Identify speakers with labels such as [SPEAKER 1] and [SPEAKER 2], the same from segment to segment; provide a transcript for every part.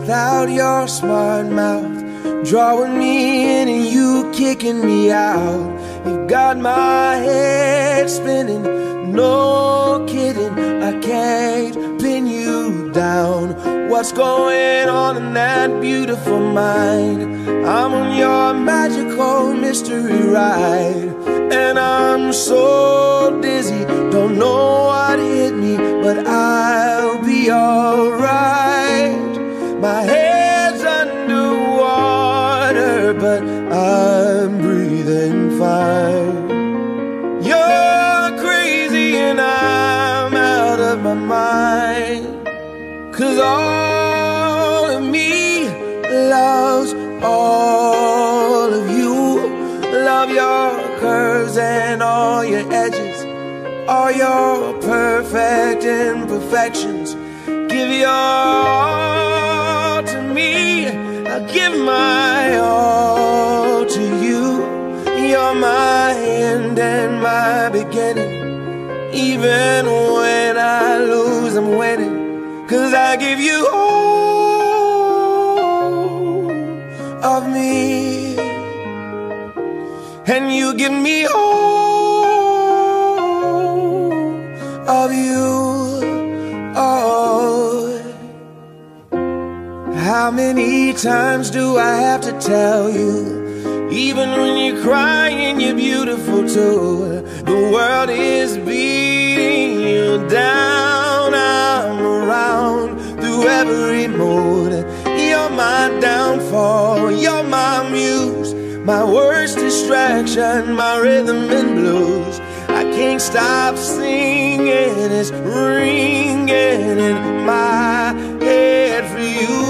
[SPEAKER 1] without your smart mouth, drawing me in and you kicking me out. You got my head spinning, no kidding, I can't pin you down. What's going on in that beautiful mind? I'm on your magical mystery ride, and I'm so dizzy, don't know what hit me, but I'll be alright. My head's underwater, but I'm breathing fine. You're crazy and I'm out of my mind, 'cause all of me loves all of you. Love your curves and all your edges, all your perfect imperfections. Give your all to me, I'll give my all to you. You're my end and my beginning. Even when I lose, I'm winning, 'cause I give you all of me, and you give me all of you. Oh, how many times do I have to tell you? Even when you're crying, you're beautiful too. The world is beating you down. I'm around through every mood. You're my downfall, you're my muse, my worst distraction, my rhythm and blues. I can't stop singing, it's ringing in my head for you.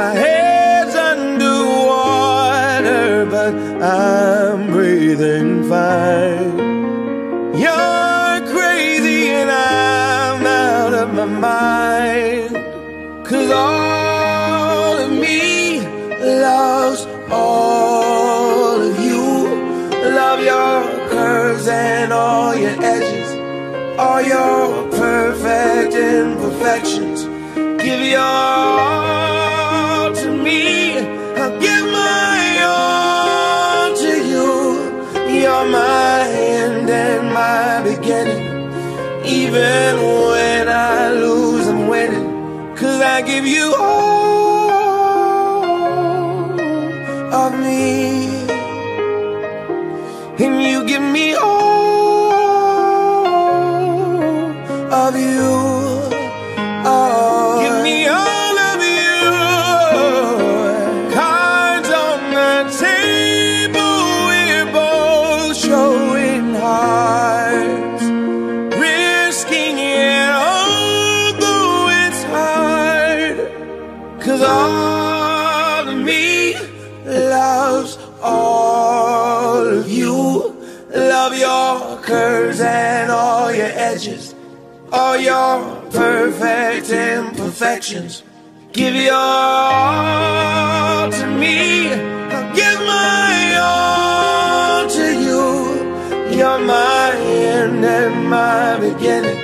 [SPEAKER 1] My head's underwater, but I'm breathing fine. You're crazy and I'm out of my mind, 'cause all of me loves all of you. Love your curves and all your edges, all your perfect imperfections. Give your all to me, I'll give my all to you. You're my end and my beginning. Even when I lose, I'm winning, 'cause I give you all of me, and you give me all of you. Oh, give me all of you. Cards on the table, we're both showing hearts, risking it although it's hard, 'cause all of me loves all of you. Love your curves and all your edges, all your perfect imperfections. Give your all to me, I'll give my all to you. You're my end and my beginning.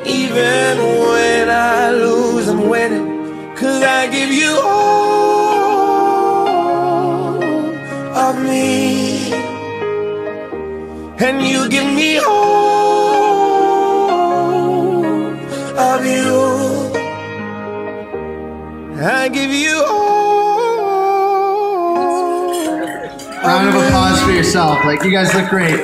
[SPEAKER 1] Even when I lose, I'm winning, 'cause I give you all of me, and you give me all of you. I give you all.
[SPEAKER 2] Round of applause for yourself. Like, you guys look great.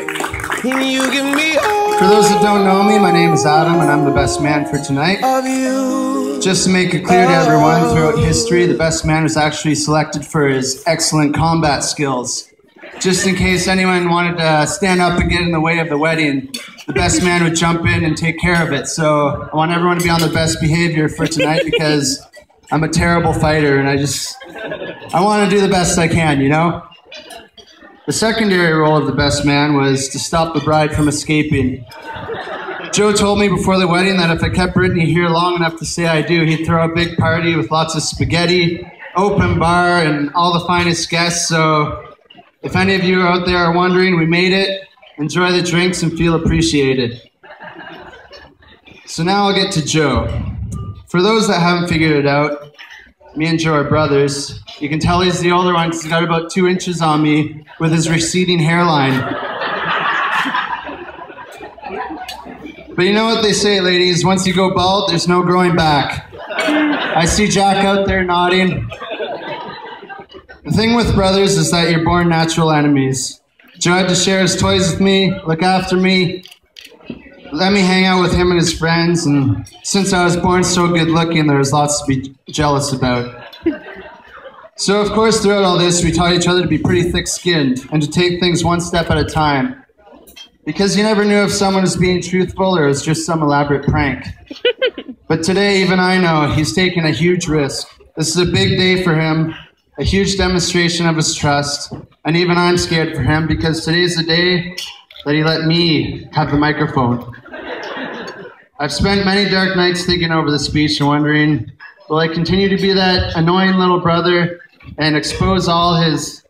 [SPEAKER 1] And you give me all.
[SPEAKER 2] For those that don't know me, my name is Adam, and I'm the best man for tonight.
[SPEAKER 1] Of you.
[SPEAKER 2] Just to make it clear to everyone, throughout history, the best man was actually selected for his excellent combat skills. Just in case anyone wanted to stand up and get in the way of the wedding, the best man would jump in and take care of it. So I want everyone to be on their best behavior for tonight, because I'm a terrible fighter and I want to do the best I can, you know? The secondary role of the best man was to stop the bride from escaping. Joe told me before the wedding that if I kept Brittany here long enough to say I do, he'd throw a big party with lots of spaghetti, open bar, and all the finest guests. So if any of you out there are wondering, we made it. Enjoy the drinks and feel appreciated. So now I'll get to Joe. For those that haven't figured it out, me and Joe are brothers. You can tell he's the older one because he's got about 2 inches on me with his receding hairline. But you know what they say, ladies? Once you go bald, there's no growing back. I see Jack out there nodding. The thing with brothers is that you're born natural enemies. Joe had to share his toys with me, look after me, let me hang out with him and his friends, and since I was born so good looking, there was lots to be jealous about. So of course, throughout all this, we taught each other to be pretty thick-skinned and to take things one step at a time. Because you never knew if someone was being truthful or it was just some elaborate prank. But today, even I know he's taking a huge risk. This is a big day for him, a huge demonstration of his trust, and even I'm scared for him because today's the day that he let me have the microphone. I've spent many dark nights thinking over the speech and wondering, will I continue to be that annoying little brother and expose all his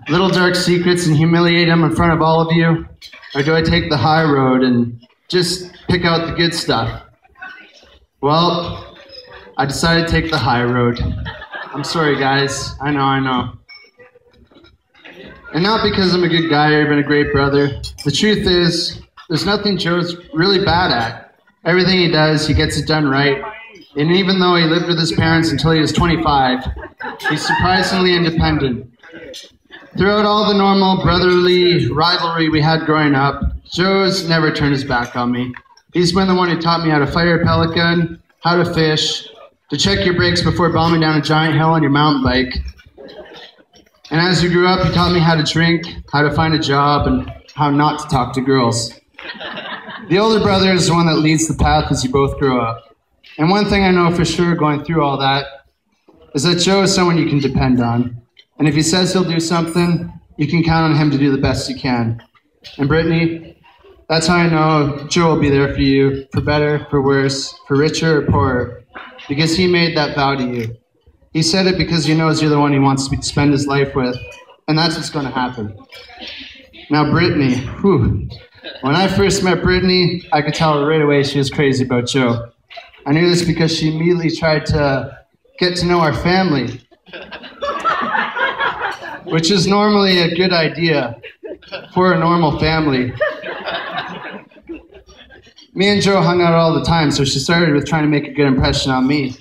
[SPEAKER 2] little dark secrets and humiliate him in front of all of you? Or do I take the high road and just pick out the good stuff? Well, I decided to take the high road. I'm sorry, guys. I know. And not because I'm a good guy or even a great brother. The truth is, there's nothing Joe's really bad at. Everything he does, he gets it done right. And even though he lived with his parents until he was 25, he's surprisingly independent. Throughout all the normal brotherly rivalry we had growing up, Joe's never turned his back on me. He's been the one who taught me how to fire a pellet gun, how to fish, to check your brakes before bombing down a giant hill on your mountain bike. And as we grew up, he taught me how to drink, how to find a job, and how not to talk to girls. The older brother is the one that leads the path as you both grow up. And one thing I know for sure going through all that is that Joe is someone you can depend on. And if he says he'll do something, you can count on him to do the best he can. And Brittany, that's how I know Joe will be there for you, for better, for worse, for richer or poorer, because he made that vow to you. He said it because he knows you're the one he wants to spend his life with, and that's what's going to happen. Now, Brittany, whew. When I first met Brittany, I could tell right away she was crazy about Joe. I knew this because she immediately tried to get to know our family, which is normally a good idea for a normal family. Me and Joe hung out all the time, so she started with trying to make a good impression on me.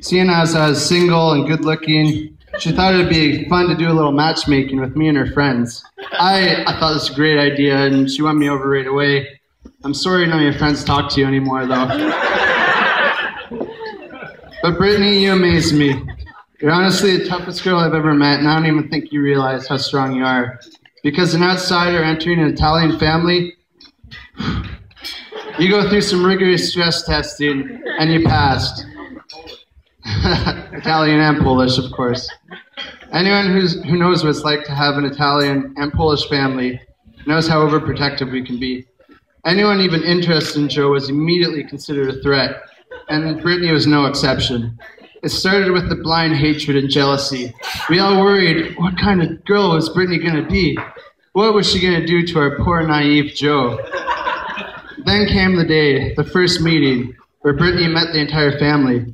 [SPEAKER 2] Seeing as I was single and good looking, she thought it'd be fun to do a little matchmaking with me and her friends. I thought this was a great idea, and she won me over right away. I'm sorry none of your friends talk to you anymore, though. But Brittany, you amaze me. You're honestly the toughest girl I've ever met, and I don't even think you realize how strong you are. Because an outsider entering an Italian family, you go through some rigorous stress testing, and you passed. Italian and Polish, of course. Anyone who knows what it's like to have an Italian and Polish family knows how overprotective we can be. Anyone even interested in Joe was immediately considered a threat, and Brittany was no exception. It started with the blind hatred and jealousy. We all worried, what kind of girl was Brittany going to be? What was she going to do to our poor, naive Joe? Then came the day, the first meeting, where Brittany met the entire family,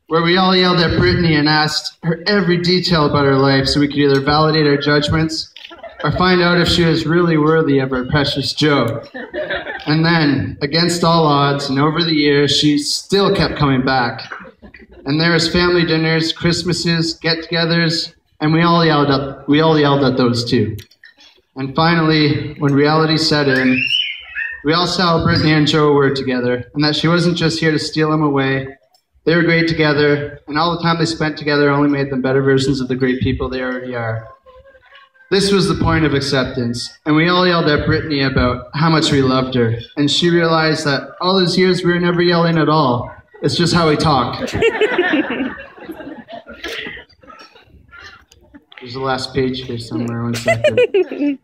[SPEAKER 2] where we all yelled at Brittany and asked her every detail about her life so we could either validate our judgments or find out if she was really worthy of our precious Joe. And then, against all odds, and over the years, she still kept coming back. And there was family dinners, Christmases, get-togethers, and we all yelled at those too. And finally, when reality set in, we all saw how Brittany and Joe were together, and that she wasn't just here to steal him away. They were great together, and all the time they spent together only made them better versions of the great people they already are. This was the point of acceptance, and we all yelled at Brittany about how much we loved her, and she realized that all those years we were never yelling at all. It's just how we talk. There's the last page here somewhere, 1 second.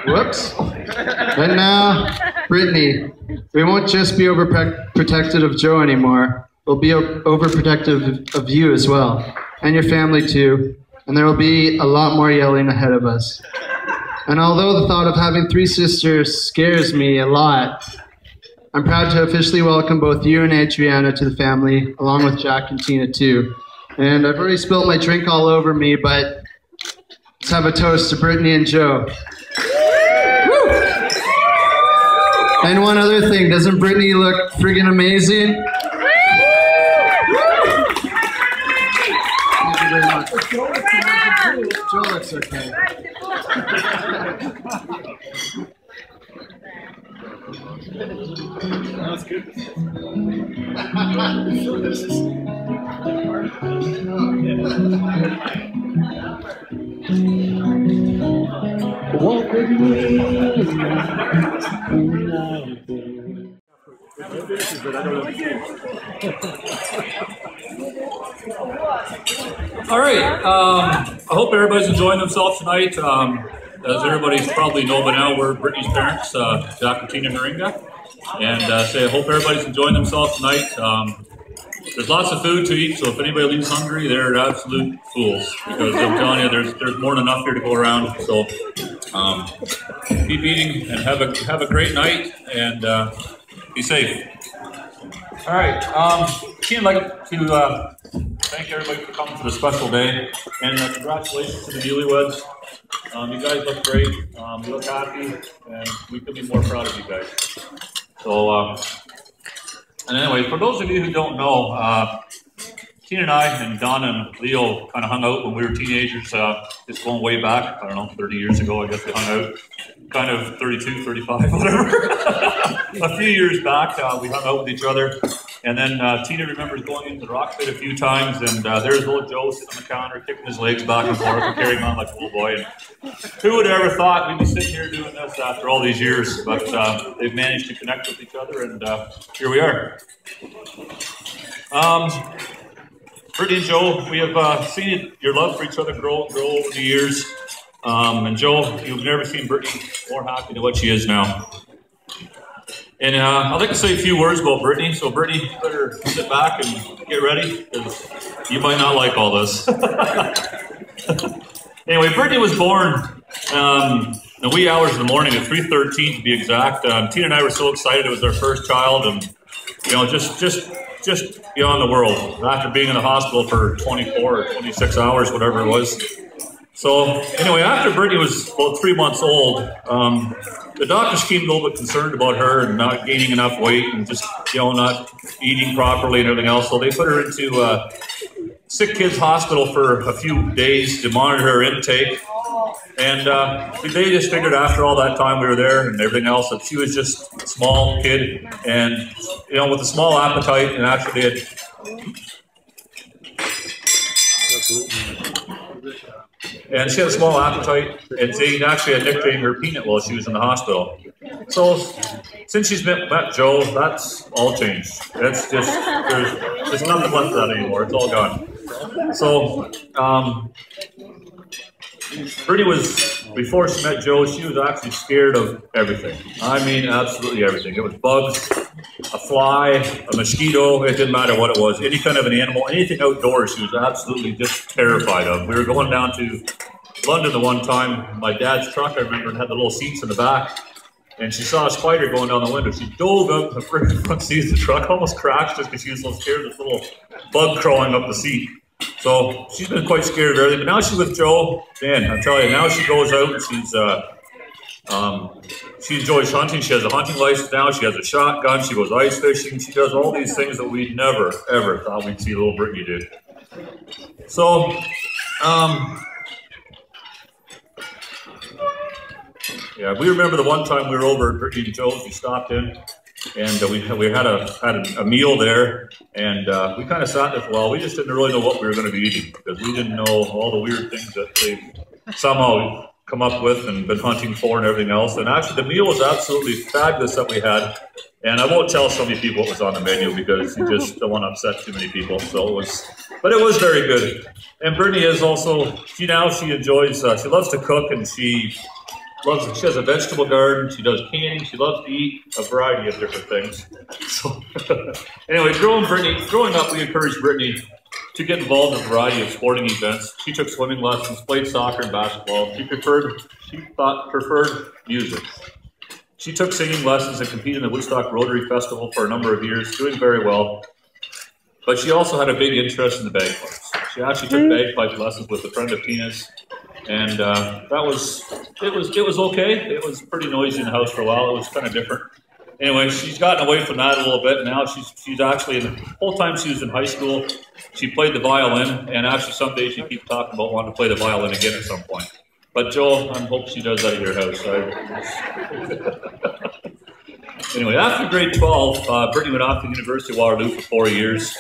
[SPEAKER 2] Whoops. But now, Brittany, we won't just be overprotective of Joe anymore. We'll be overprotective of you as well, and your family too. And there will be a lot more yelling ahead of us. And although the thought of having 3 sisters scares me a lot, I'm proud to officially welcome both you and Adriana to the family, along with Jack and Tina too. And I've already spilled my drink all over me, but let's have a toast to Brittany and Joe. Woo! And one other thing, doesn't Brittany look friggin' amazing? Thank you very much. Joe looks okay.
[SPEAKER 3] That's good. Walk with me.
[SPEAKER 4] All right. I hope everybody's enjoying themselves tonight. As everybody probably know by now, we're Brittany's parents, Jack and Tina Naringa. And I hope everybody's enjoying themselves tonight. There's lots of food to eat, so if anybody leaves hungry, they're absolute fools. Because I'm telling you, there's more than enough here to go around. So keep eating and have a great night, and be safe. All right. I'd like to thank everybody for coming to the special day, and congratulations to the newlyweds. You guys look great. You look happy, and we could be more proud of you guys. So, and anyway, for those of you who don't know, Tina and I and Donna and Leo kind of hung out when we were teenagers, just going way back, I don't know, 30 years ago, I guess we hung out, kind of 32, 35, whatever. A few years back, we hung out with each other. And then Tina remembers going into the rock pit a few times, and there's little Joe sitting on the counter, kicking his legs back and forth and carrying on like a little boy. And who would have ever thought we'd be sitting here doing this after all these years? But they've managed to connect with each other, and here we are. Brittany and Joe, we have seen your love for each other grow over the years. And Joe, you've never seen Brittany more happy than what she is now. And I'd like to say a few words about Brittany. So Brittany, you better sit back and get ready, because you might not like all this. Anyway, Brittany was born in the wee hours of the morning at 3:13 to be exact. Tina and I were so excited. It was our first child, and just beyond the world. After being in the hospital for 24 or 26 hours, whatever it was. So anyway, after Brittany was about 3 months old, the doctors came a little bit concerned about her and not gaining enough weight and just, not eating properly and everything else. So they put her into a sick kids hospital for a few days to monitor her intake. And they just figured after all that time we were there and everything else that she was just a small kid and, with a small appetite, and actually had and she had a small appetite, and they actually had nicknamed her Peanut while she was in the hospital. So since she's met Joe, that's all changed. That's just, there's nothing left of that anymore. It's all gone. So Brittany was, before she met Joe, she was actually scared of everything. I mean, absolutely everything. It was bugs, a fly, a mosquito, it didn't matter what it was. Any kind of an animal, anything outdoors, she was absolutely just terrified of. We were going down to London the one time. My dad's truck, I remember, had the little seats in the back. And she saw a spider going down the window. She dove out the front seat of the truck, almost crashed just because she was so scared of this little bug crawling up the seat. So she's been quite scared of everything. But now she's with Joe, man, I'm telling you, now she goes out and she enjoys hunting. She has a hunting license now. She has a shotgun. She goes ice fishing. She does all these things that we never, ever thought we'd see little Brittany do. So, yeah, we remember the one time we were over at Brittany and Joe's. We stopped in, and we had a meal there, and we kind of sat there for a while. We just didn't really know what we were going to be eating, because we didn't know all the weird things that they've somehow come up with and been hunting for and everything else. And actually, the meal was absolutely fabulous that we had. And I won't tell so many people what was on the menu, because you just don't want to upset too many people. So it was, but it was very good. And Brittany is also, she enjoys, she loves to cook, and she has a vegetable garden. She does canning. She loves to eat a variety of different things. So anyway, growing up, we encouraged Brittany to get involved in a variety of sporting events. She took swimming lessons, played soccer and basketball. She preferred music. She took singing lessons and competed in the Woodstock Rotary Festival for a number of years, doing very well. But she also had a big interest in the bagpipes. She actually took bagpipe lessons with a friend of Tina's, and it was okay. It was pretty noisy in the house for a while. It was kind of different. Anyway, she's gotten away from that a little bit. Now she's actually, the whole time she was in high school, she played the violin, and actually someday she keeps talking about wanting to play the violin again at some point. But Joel, I hope she does that at your house. Anyway, after grade 12, Brittany went off to the University of Waterloo for 4 years,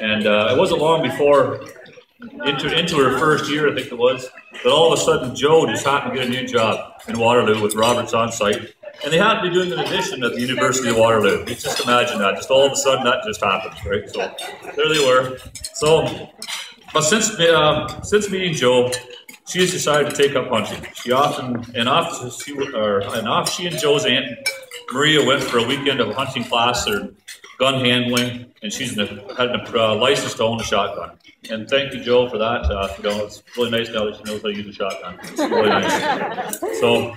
[SPEAKER 4] and it wasn't long before, into her first year, I think it was, that all of a sudden Joe just happened to get a new job in Waterloo with Roberts on site, and they happened to be doing an audition at the University of Waterloo. You just imagine that, just all of a sudden that just happened, right? So there they were. So, but since meeting Joe, she has decided to take up hunting. She and Joe's aunt Maria went for a weekend of hunting class or gun handling, and she's had a license to own a shotgun. And thank you, Joe, for that. It's really nice now that she knows how to use a shotgun. It's really nice. So,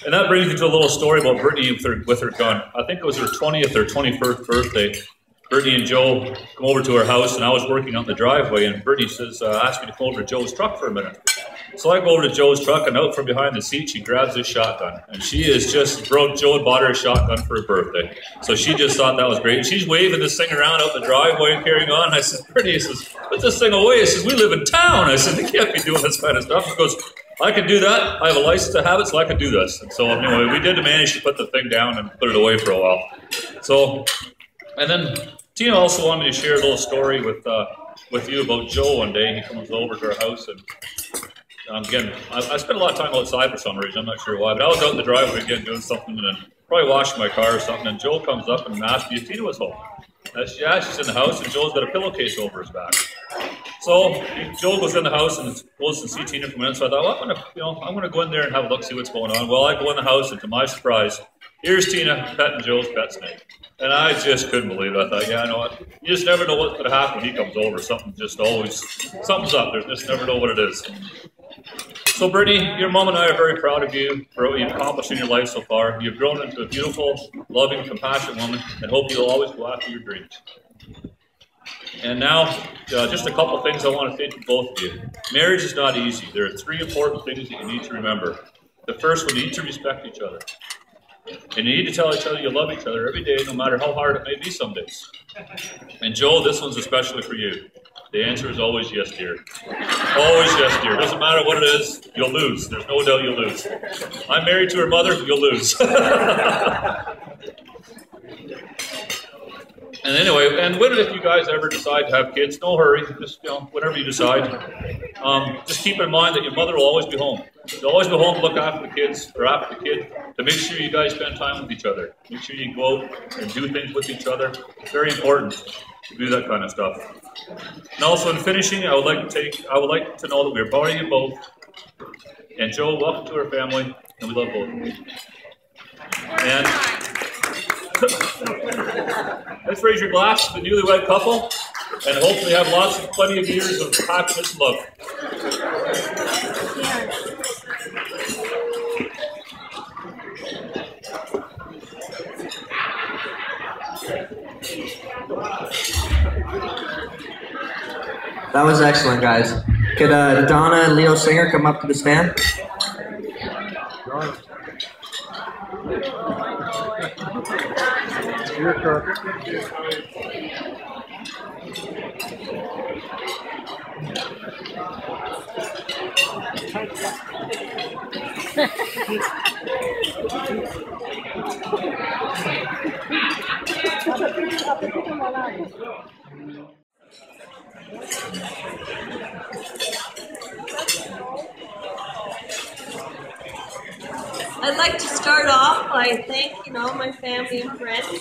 [SPEAKER 4] and that brings me to a little story about Brittany with her gun. I think it was her 20th or 21st birthday. Brittany and Joe come over to her house, and I was working on the driveway, and Brittany says, asked me to come over to Joe's truck for a minute. So I go over to Joe's truck, and out from behind the seat, she grabs this shotgun. And she is just, Joe had bought her a shotgun for her birthday. So she just thought that was great. And she's waving this thing around out the driveway and carrying on. I said, Brittany, put this thing away. I said, we live in town. I said, they can't be doing this kind of stuff. She goes, I can do that. I have a license to have it, so I can do this. And so anyway, we did manage to put the thing down and put it away for a while. So, and then Tina also wanted me to share a little story with you about Joe one day. He comes over to our house, and again, I spent a lot of time outside for some reason. I'm not sure why, but I was out in the driveway again doing something, and probably washing my car or something, and Joe comes up and asks me if Tina was home. Yeah, she's in the house, and Joe's got a pillowcase over his back. So Joe goes in the house and goes to see Tina for a minute. So I thought, well, I'm gonna go in there and have a look, see what's going on. Well, I go in the house, and to my surprise, here's Tina petting Joe's pet snake. And I just couldn't believe it. I thought, yeah, I know what? You just never know what's going to happen when he comes over. Something's up. There's just never know what it is. So, Brittany, your mom and I are very proud of you for what you've accomplished in your life so far. You've grown into a beautiful, loving, compassionate woman, and hope you'll always go after your dreams. And now, just a couple things I want to say to both of you. Marriage is not easy. There are 3 important things that you need to remember. The first one, you need to respect each other. And you need to tell each other you love each other every day, no matter how hard it may be some days. And Joe, this one's especially for you. The answer is always yes, dear. Always yes, dear. Doesn't matter what it is, you'll lose. There's no doubt you'll lose. I'm married to her mother, you'll lose. And anyway, and if you guys ever decide to have kids, no hurry. Just, whenever you decide, just keep in mind that your mother will always be home. She'll always be home to look after the kids, or after the kid, to make sure you guys spend time with each other. Make sure you go out and do things with each other. It's very important to do that kind of stuff. And also in finishing, I would like to know that we're proud of you both. And Joe, welcome to our family, and we love both of you. And let's raise your glass to the newlywed couple, and hopefully have plenty of years of happiness and love.
[SPEAKER 3] That was excellent, guys. Could Donna and Leo Singer come up to the stand?
[SPEAKER 5] I'd like to start off by thanking all my family and friends.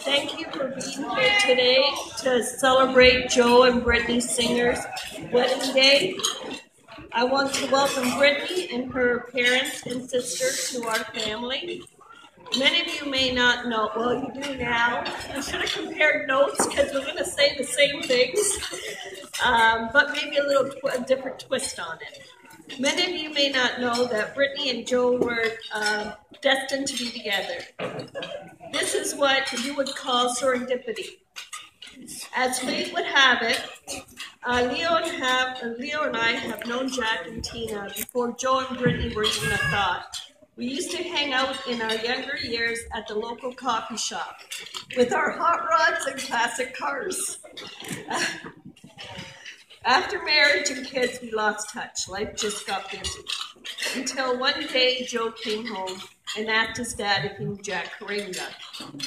[SPEAKER 5] Thank you for being here today to celebrate Joe and Brittany Singer's wedding day. I want to welcome Brittany and her parents and sisters to our family. Many of you may not know, well, you do now. I should have compared notes because we're going to say the same things, but maybe a little different twist on it. Many of you may not know that Brittany and Joe were destined to be together. This is what you would call serendipity. As fate would have it, Leo and I have known Jack and Tina before Joe and Brittany were even a thought. We used to hang out in our younger years at the local coffee shop with our hot rods and classic cars. After marriage and kids, we lost touch. Life just got busy. Until one day, Joe came home and asked his dad if he knew Jack Karinga.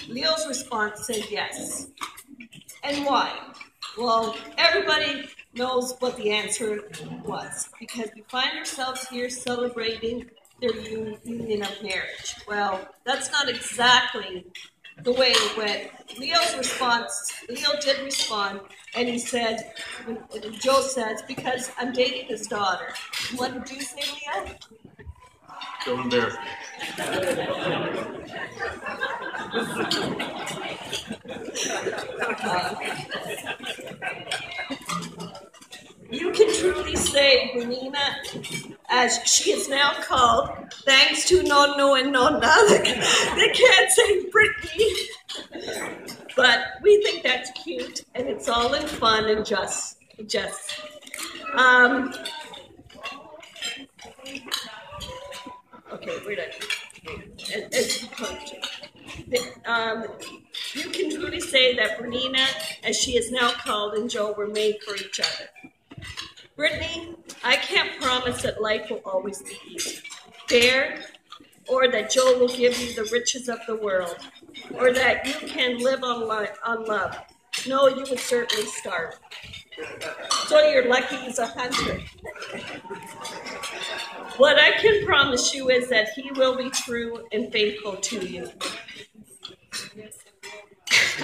[SPEAKER 5] Leo's response said yes. And why? Well, everybody knows what the answer was, because we find ourselves here celebrating their union of marriage. Well, that's not exactly the way it went. Leo did respond, and he said, Joe says, because I'm dating his daughter. What did you say, Leo?
[SPEAKER 4] Joe and Bear.
[SPEAKER 5] You can truly say, Bernina, as she is now called, thanks to no and no other. They can't say Brittany. But we think that's cute, and it's all in fun and just. Okay, we're done. You can truly say that Bernina, as she is now called, and Joe were made for each other. Brittany, I can't promise that life will always be easy, fair, or that Joe will give you the riches of the world, or that you can live on love. No, you would certainly starve. So you're lucky as a hunter. What I can promise you is that he will be true and faithful to you.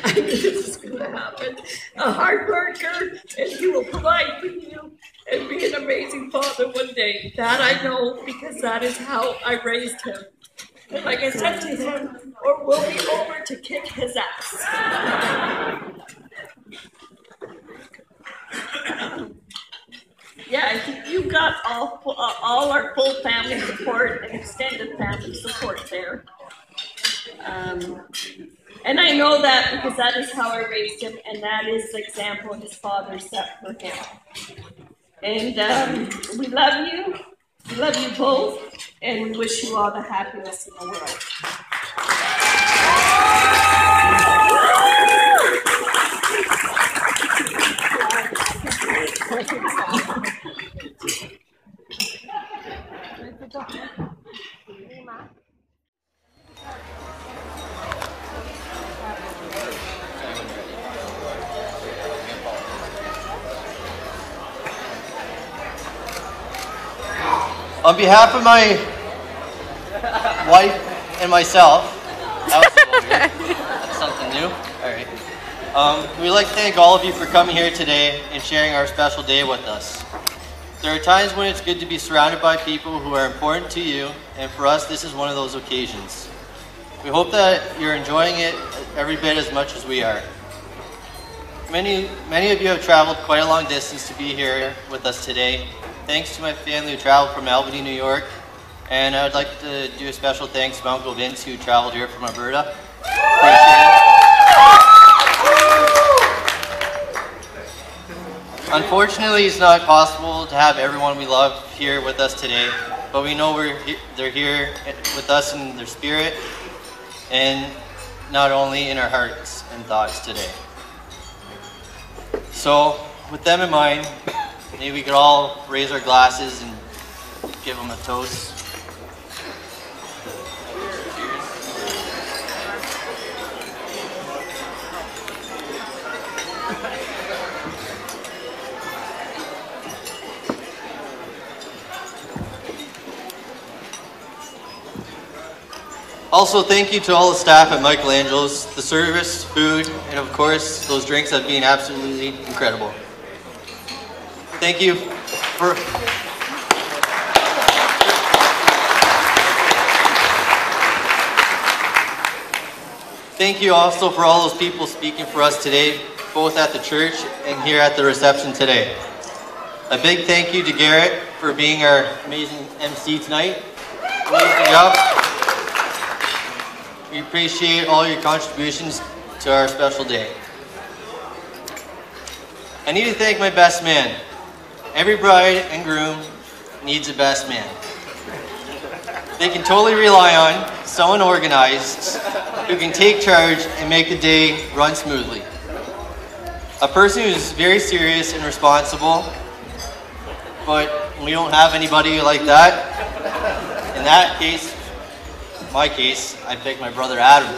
[SPEAKER 5] I knew this was going to happen. A hard worker, and he will provide for you and be an amazing father one day. That I know, because that is how I raised him. And like I said to him, or we'll be over to kick his ass. Yeah, you've got all our full family support and extended family support there. And I know that because that is how I raised him, and that is the example his father set for him. And we love you both, and we wish you all the happiness in the world.
[SPEAKER 6] On behalf of my wife and myself, that was a little weird. That's something new. All right. We'd like to thank all of you for coming here today and sharing our special day with us. There are times when it's good to be surrounded by people who are important to you, and for us, this is one of those occasions. We hope that you're enjoying it every bit as much as we are. Many of you have traveled quite a long distance to be here with us today. Thanks to my family who traveled from Albany, New York, and I would like to do a special thanks to my Uncle Vince who traveled here from Alberta. Appreciate it. Unfortunately, it's not possible to have everyone we love here with us today, but we know they're here with us in their spirit and not only in our hearts and thoughts today. So, with them in mind, maybe we could all raise our glasses and give them a toast. Also, thank you to all the staff at Michelangelo's, the service, food, and of course, those drinks have been absolutely incredible. Thank you for... Thank you also for all those people speaking for us today, both at the church and here at the reception today. A big thank you to Garrett for being our amazing MC tonight. Amazing job. We appreciate all your contributions to our special day. I need to thank my best man. Every bride and groom needs a best man. They can totally rely on someone organized who can take charge and make the day run smoothly. A person who's very serious and responsible, but we don't have anybody like that. In that case, my case, I picked my brother Adam.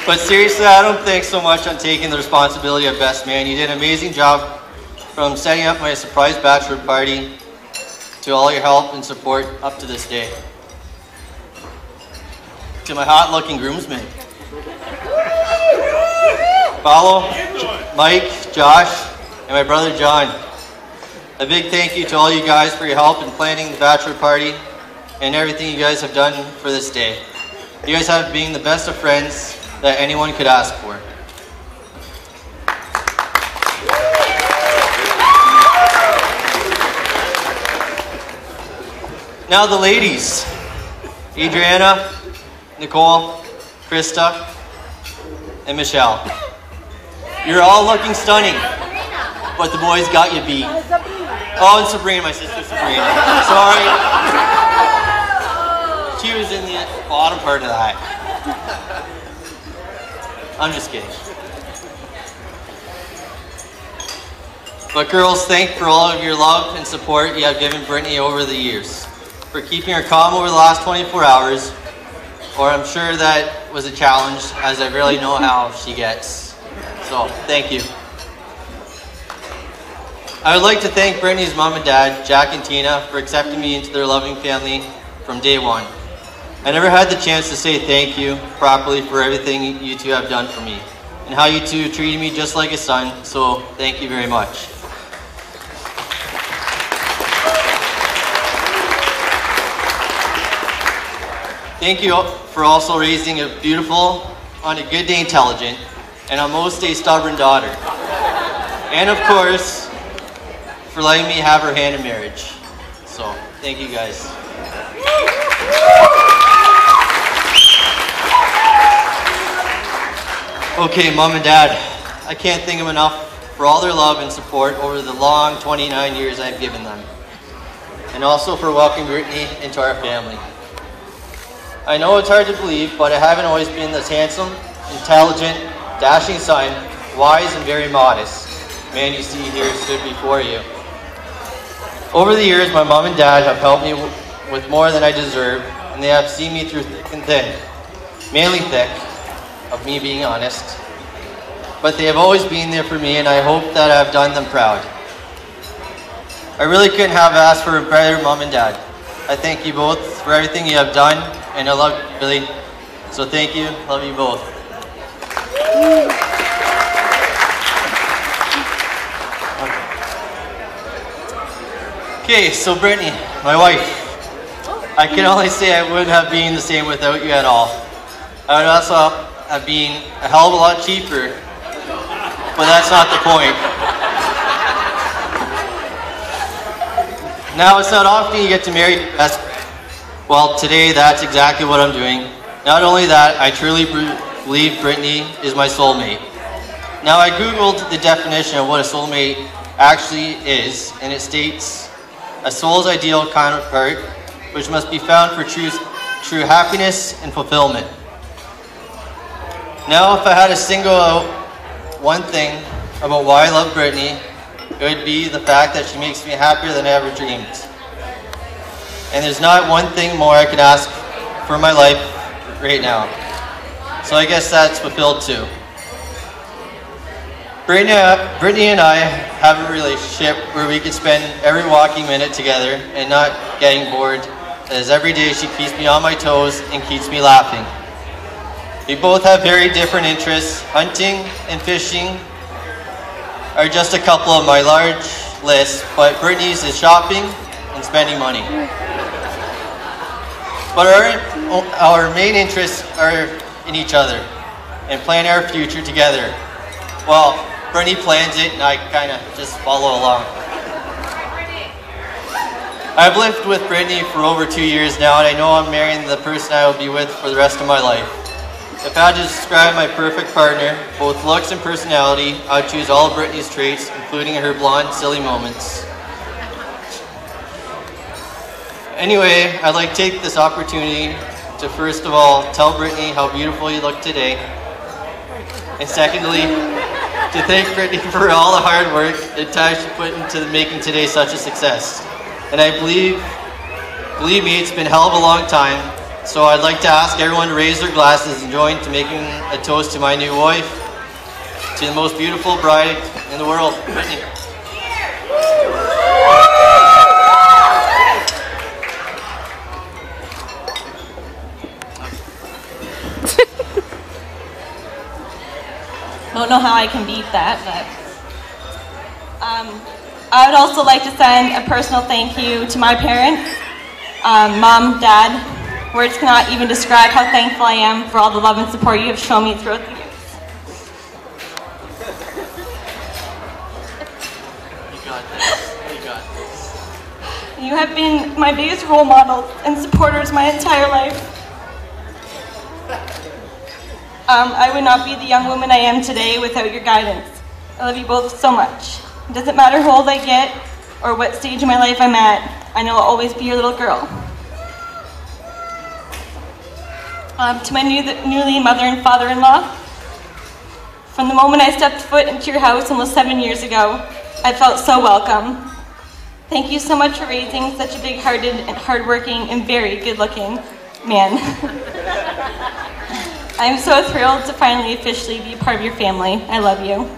[SPEAKER 6] But seriously, Adam, thanks so much on taking the responsibility of best man. You did an amazing job from setting up my surprise bachelor party to all your help and support up to this day. To my hot-looking groomsmen, Paolo, Mike, Josh, and my brother John. A big thank you to all you guys for your help in planning the bachelor party and everything you guys have done for this day. You guys have been the best of friends that anyone could ask for. Now the ladies, Adriana, Nicole, Krista, and Michelle. You're all looking stunning, but the boys got you beat. Oh, and Sabrina, my sister Sabrina. Sorry. She was in the bottom part of that. I'm just kidding. But girls, thank for all of your love and support you have given Brittany over the years. For keeping her calm over the last 24 hours, or I'm sure that was a challenge, as I really know how she gets. So, thank you. I would like to thank Brittany's mom and dad, Jack and Tina, for accepting me into their loving family from day one. I never had the chance to say thank you properly for everything you two have done for me, and how you two treated me just like a son, so thank you very much. Thank you for also raising a beautiful, on a good day intelligent, and on most days stubborn daughter. And of course, for letting me have her hand in marriage. So, thank you guys. Okay, Mom and Dad, I can't thank them enough for all their love and support over the long 29 years I've given them. And also for welcoming Brittany into our family. I know it's hard to believe, but I haven't always been this handsome, intelligent, dashing son, wise and very modest man you see here stood before you. Over the years, my mom and dad have helped me with more than I deserve, and they have seen me through thick and thin, mainly thick, of me being honest. But they have always been there for me, and I hope that I've done them proud. I really couldn't have asked for a better mom and dad. I thank you both for everything you have done, and I love you, Billy. So thank you, love you both. Okay, so Brittany, my wife, I can only say I wouldn't have been the same without you at all. I would also have been a hell of a lot cheaper, but that's not the point. Now, it's not often you get to marry your best friend. Well, today that's exactly what I'm doing. Not only that, I truly believe Brittany is my soulmate. Now, I googled the definition of what a soulmate actually is, and it states, a soul's ideal counterpart, which must be found for true happiness and fulfillment. Now, if I had to single out one thing about why I love Brittany, it would be the fact that she makes me happier than I ever dreamed. And there's not one thing more I could ask for my life right now. So I guess that's fulfilled too. Brittany and I have a relationship where we can spend every walking minute together and not getting bored, as every day she keeps me on my toes and keeps me laughing. We both have very different interests. Hunting and fishing are just a couple of my large lists, but Brittany's is shopping and spending money. But our main interests are in each other and planning our future together. Well, Brittany plans it and I kind of just follow along. I've lived with Brittany for over 2 years now, and I know I'm marrying the person I will be with for the rest of my life. If I had to describe my perfect partner, both looks and personality, I would choose all of Brittany's traits, including her blonde, silly moments. Anyway, I'd like to take this opportunity to first of all tell Brittany how beautiful you look today, and secondly, to thank Brittany for all the hard work and time she put into making today such a success. And I believe me, it's been a hell of a long time. So I'd like to ask everyone to raise their glasses and join to making a toast to my new wife, to the most beautiful bride in the world, Brittany.
[SPEAKER 7] Don't know how I can beat that, but I would also like to send a personal thank you to my parents, Mom, Dad. Words cannot even describe how thankful I am for all the love and support you have shown me throughout the years.
[SPEAKER 6] You got this. You got this.
[SPEAKER 7] You have been my biggest role models and supporters my entire life. I would not be the young woman I am today without your guidance. I love you both so much. It doesn't matter how old I get or what stage of my life I'm at, I know I'll always be your little girl. To my newly mother and father-in-law, from the moment I stepped foot into your house almost 7 years ago, I felt so welcome. Thank you so much for raising such a big-hearted and hardworking and very good-looking man. I'm so thrilled to finally officially be part of your family. I love you.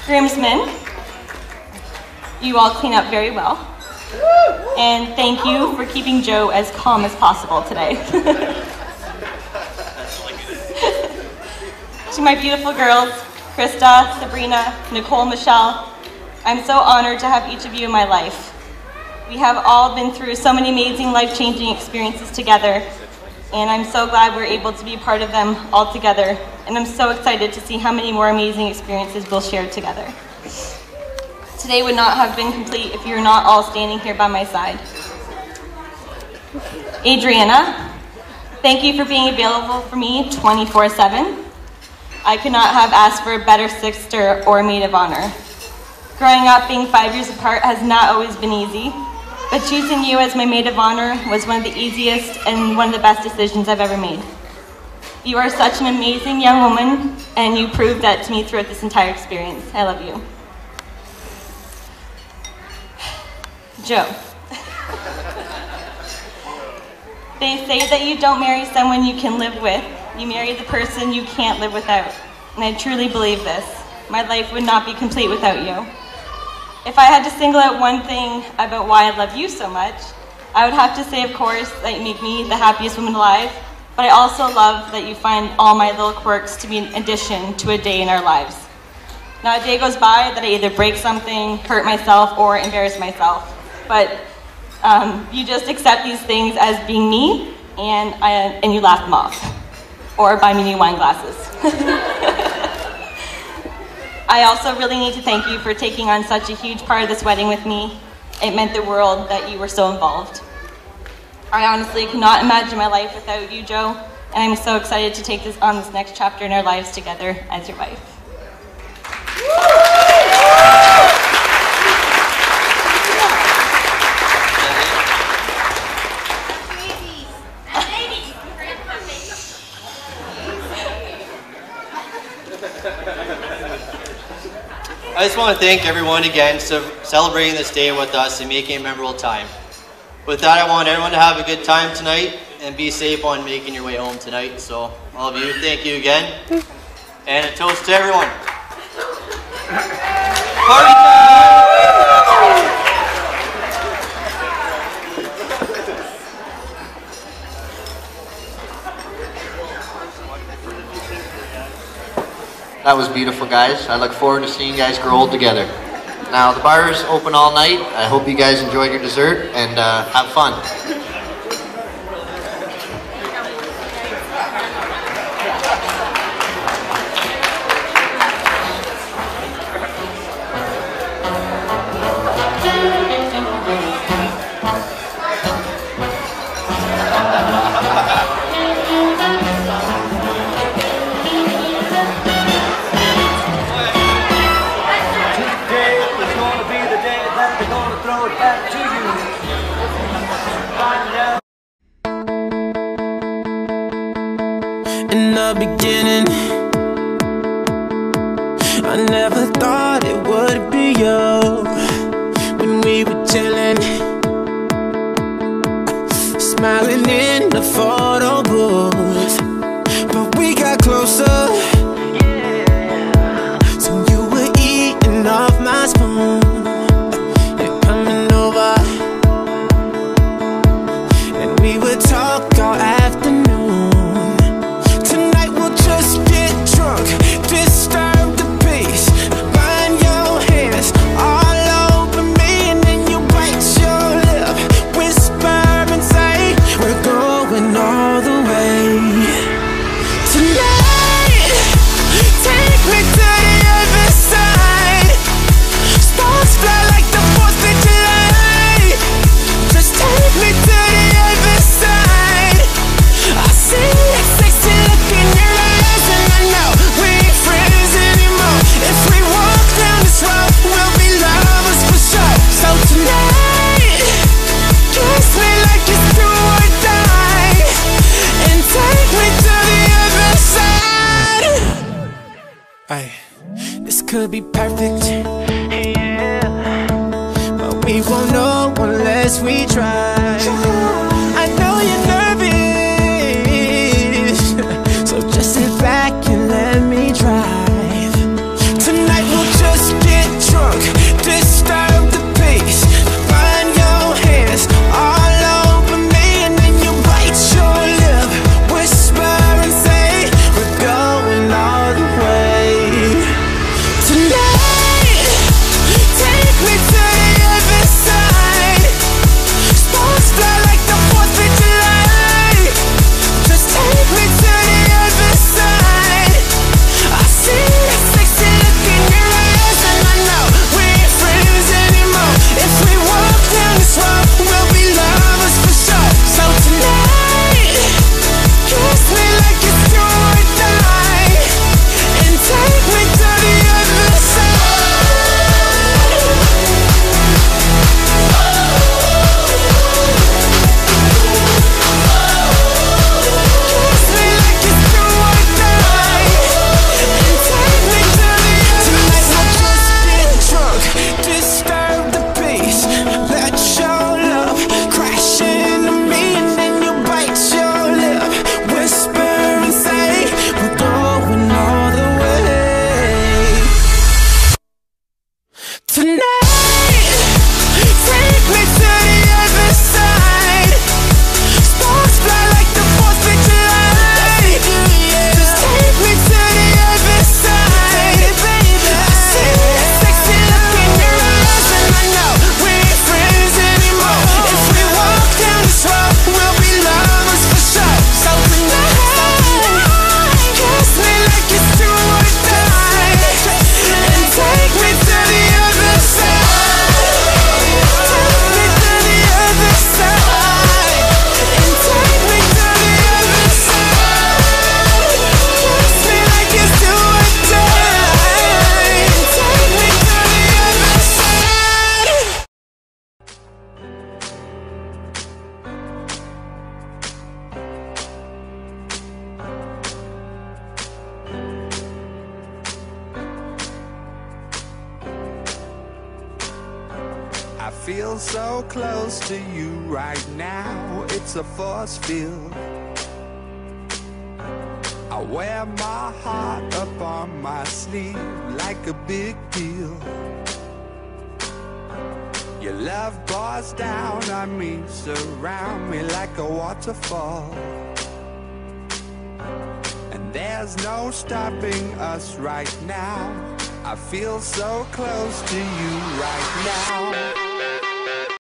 [SPEAKER 7] Groomsmen, you all clean up very well. And thank you for keeping Joe as calm as possible today. To my beautiful girls, Krista, Sabrina, Nicole, Michelle, I'm so honored to have each of you in my life. We have all been through so many amazing life-changing experiences together, and I'm so glad we're able to be part of them all together, and I'm so excited to see how many more amazing experiences we'll share together. Today would not have been complete if you were not all standing here by my side. Adriana, thank you for being available for me 24/7. I could not have asked for a better sister or maid of honor. Growing up being 5 years apart has not always been easy, but choosing you as my maid of honor was one of the easiest and one of the best decisions I've ever made. You are such an amazing young woman, and you proved that to me throughout this entire experience. I love you. Joe. They say that you don't marry someone you can live with, you marry the person you can't live without. And I truly believe this. My life would not be complete without you. If I had to single out one thing about why I love you so much, I would have to say, of course, that you make me the happiest woman alive, but I also love that you find all my little quirks to be an addition to a day in our lives. Not a day goes by that I either break something, hurt myself, or embarrass myself. But you just accept these things as being me, and you laugh them off. Or buy me new wine glasses. I also really need to thank you for taking on such a huge part of this wedding with me. It meant the world that you were so involved. I honestly could not imagine my life without you, Joe, and I'm so excited to take this on this next chapter in our lives together as your wife.
[SPEAKER 6] I just want to thank everyone again for celebrating this day with us and making a memorable time. With that, I want everyone to have a good time tonight and be safe on making your way home tonight. So, all of you, thank you again. And a toast to everyone. Party time!
[SPEAKER 3] That was beautiful, guys. I look forward to seeing you guys grow old together. Now, the bar is open all night. I hope you guys enjoyed your dessert and have fun.
[SPEAKER 1] back to you. Find out. In the beginning, I never thought it would be you. When we were chilling, smiling in the photo booth, but we got closer. So you were eating off my spoon and coming over, and we would talk all afternoon. Tonight we'll just get drunk, disturb the peace, find your hands all over me, and then you bite your lip, whisper and say we're going all the way. Tonight, take me to the other side. Sparks fly like the 4th of July. Just take me to the other side. I see that sexy look in your eyes, and I know we ain't friends anymore. If we walk down this road, we'll be lovers for sure. So tonight, kiss me like it's do or die, and take me to the other side. Ay, this could be perfect, yeah, but we won't know unless we try. I know you're nervous, so just sit back and let me drive. Tonight we'll just get drunk, disturb the peace, find your hands all over me, and then you bite your lip, whisper and say we're going all the way. Tonight, take me to the other side. Sparks fly like the 4th of July. Just take me to the other side. I see that sexy look in your eyes, and I know we ain't friends anymore. If we walk down this road, we'll be lovers for sure. So tonight, kiss me like it's do or die, and take me to the other side. Kiss me like it's do or die, and take me to the other side. Tonight we'll just get drunk, disturb the peace, let your love crash into me, and then you bite your lip, whisper and say we're going all the way. Tonight, take me to the other side. Sparks fly like the 4th of July. Just take me to the other side, baby. I see that sexy look in your eyes, and I know we ain't friends anymore. If we walk down this road, we'll be lovers for sure. So tonight, kiss me like it's do or die, and take me to the other side. Take me to the other side, and take me to the other side. Kiss me like it's do or die, and take me to the other side.
[SPEAKER 8] I feel so close to you right now, it's a force field. I wear my heart up on my sleeve like a big deal. Your love pours down on me, surround me like a waterfall. And there's no stopping us right now. I feel so close to you right now.